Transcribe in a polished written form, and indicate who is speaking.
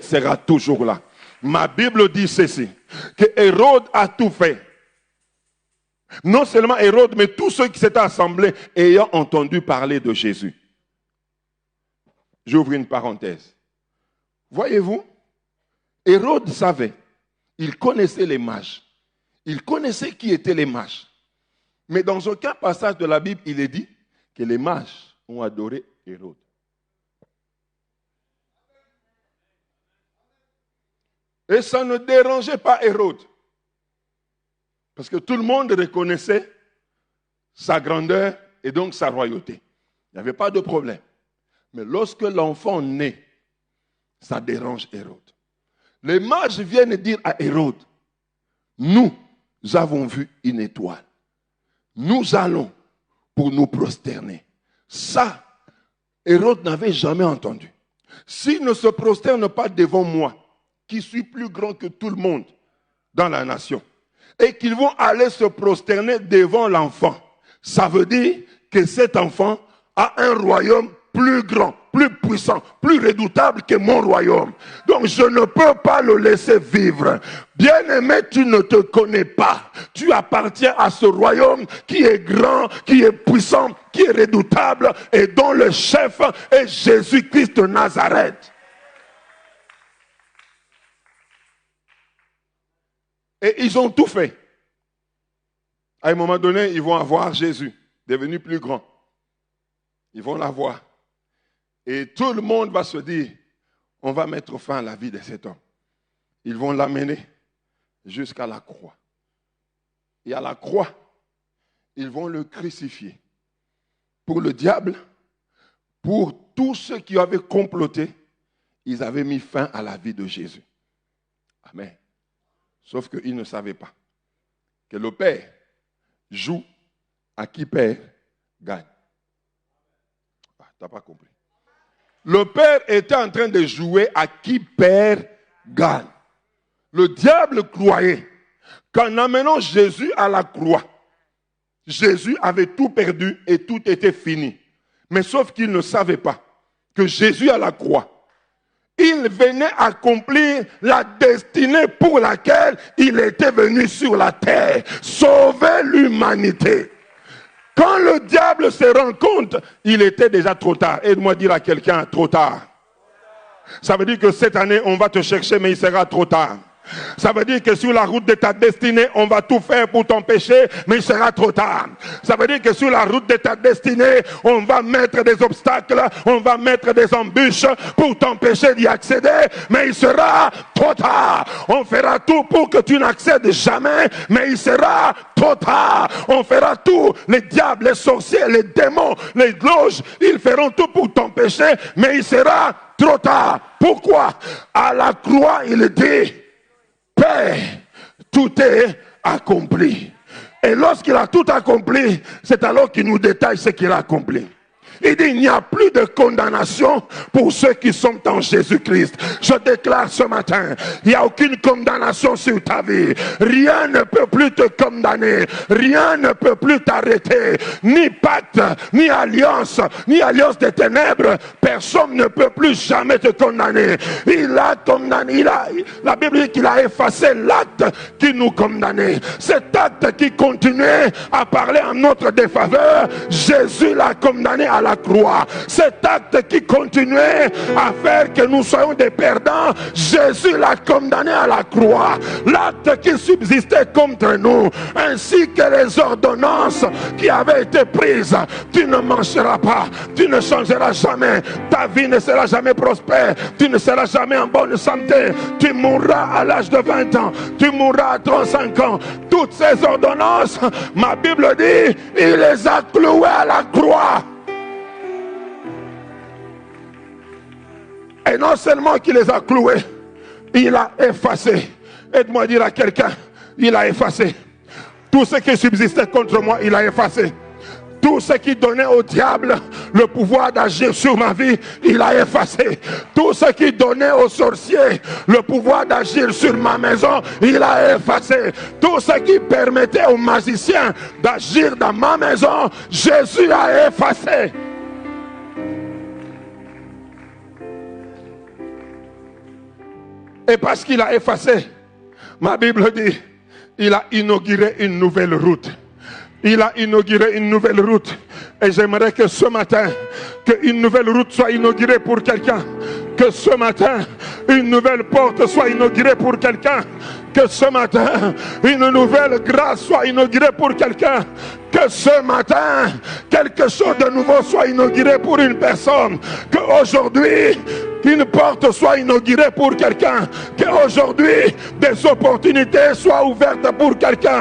Speaker 1: sera toujours là. Ma Bible dit ceci, que Hérode a tout fait. Non seulement Hérode, mais tous ceux qui s'étaient assemblés ayant entendu parler de Jésus. J'ouvre une parenthèse. Voyez-vous, Hérode savait, il connaissait les mages. Il connaissait qui étaient les mages. Mais dans aucun passage de la Bible, il est dit que les mages ont adoré Hérode. Et ça ne dérangeait pas Hérode. Parce que tout le monde reconnaissait sa grandeur et donc sa royauté. Il n'y avait pas de problème. Mais lorsque l'enfant naît, ça dérange Hérode. Les mages viennent dire à Hérode, nous avons vu une étoile. Nous allons pour nous prosterner. Ça, Hérode n'avait jamais entendu. S'il ne se prosterne pas devant moi, qui suis plus grand que tout le monde dans la nation, et qu'ils vont aller se prosterner devant l'enfant, ça veut dire que cet enfant a un royaume plus grand, plus puissant, plus redoutable que mon royaume. Donc je ne peux pas le laisser vivre. Bien-aimé, tu ne te connais pas. Tu appartiens à ce royaume qui est grand, qui est puissant, qui est redoutable et dont le chef est Jésus-Christ de Nazareth. Et ils ont tout fait. À un moment donné, ils vont avoir Jésus, devenu plus grand. Ils vont l'avoir. Et tout le monde va se dire, on va mettre fin à la vie de cet homme. Ils vont l'amener jusqu'à la croix. Et à la croix, ils vont le crucifier. Pour le diable, pour tous ceux qui avaient comploté, ils avaient mis fin à la vie de Jésus. Amen. Sauf qu'ils ne savaient pas que le Père joue à qui perd, gagne. Ah, tu n'as pas compris. Le Père était en train de jouer à qui perd, gagne. Le diable croyait qu'en amenant Jésus à la croix, Jésus avait tout perdu et tout était fini. Mais sauf qu'il ne savait pas que Jésus à la croix, il venait accomplir la destinée pour laquelle il était venu sur la terre, sauver l'humanité. Quand le diable se rend compte, il était déjà trop tard. Aide-moi à dire à quelqu'un, trop tard. Ça veut dire que cette année, on va te chercher, mais il sera trop tard. Ça veut dire que sur la route de ta destinée, on va tout faire pour t'empêcher, mais il sera trop tard. Ça veut dire que sur la route de ta destinée, on va mettre des obstacles, on va mettre des embûches pour t'empêcher d'y accéder, mais il sera trop tard. On fera tout pour que tu n'accèdes jamais, mais il sera trop tard. On fera tout, les diables, les sorciers, les démons, les loges, ils feront tout pour t'empêcher, mais il sera trop tard. Pourquoi? À la croix, il dit, Père, tout est accompli. Et lorsqu'il a tout accompli, c'est alors qu'il nous détaille ce qu'il a accompli. Il dit, il n'y a plus de condamnation pour ceux qui sont en Jésus-Christ. Je déclare ce matin, il n'y a aucune condamnation sur ta vie. Rien ne peut plus te condamner. Rien ne peut plus t'arrêter. Ni pacte, ni alliance des ténèbres. Personne ne peut plus jamais te condamner. Il a condamné, la Bible dit qu'il a effacé l'acte qui nous condamnait. Cet acte qui continuait à parler en notre défaveur, Jésus l'a condamné à la croix. Cet acte qui continuait à faire que nous soyons des perdants, Jésus l'a condamné à la croix. L'acte qui subsistait contre nous, ainsi que les ordonnances qui avaient été prises. Tu ne mangeras pas, tu ne changeras jamais, ta vie ne sera jamais prospère, tu ne seras jamais en bonne santé, tu mourras à l'âge de 20 ans, tu mourras à 35 ans. Toutes ces ordonnances, ma Bible dit, il les a clouées à la croix. Et non seulement qu'il les a cloués, il a effacé. Aide-moi à dire à quelqu'un, il a effacé. Tout ce qui subsistait contre moi, il a effacé. Tout ce qui donnait au diable le pouvoir d'agir sur ma vie, il a effacé. Tout ce qui donnait aux sorciers le pouvoir d'agir sur ma maison, il a effacé. Tout ce qui permettait aux magiciens d'agir dans ma maison, Jésus a effacé. Et parce qu'il a effacé, ma Bible dit, il a inauguré une nouvelle route. Il a inauguré une nouvelle route. Et j'aimerais que ce matin, qu'une nouvelle route soit inaugurée pour quelqu'un. Que ce matin, une nouvelle porte soit inaugurée pour quelqu'un. Que ce matin, une nouvelle grâce soit inaugurée pour quelqu'un. Que ce matin, quelque chose de nouveau soit inauguré pour une personne. Qu'aujourd'hui, qu'une porte soit inaugurée pour quelqu'un. Qu'aujourd'hui, des opportunités soient ouvertes pour quelqu'un.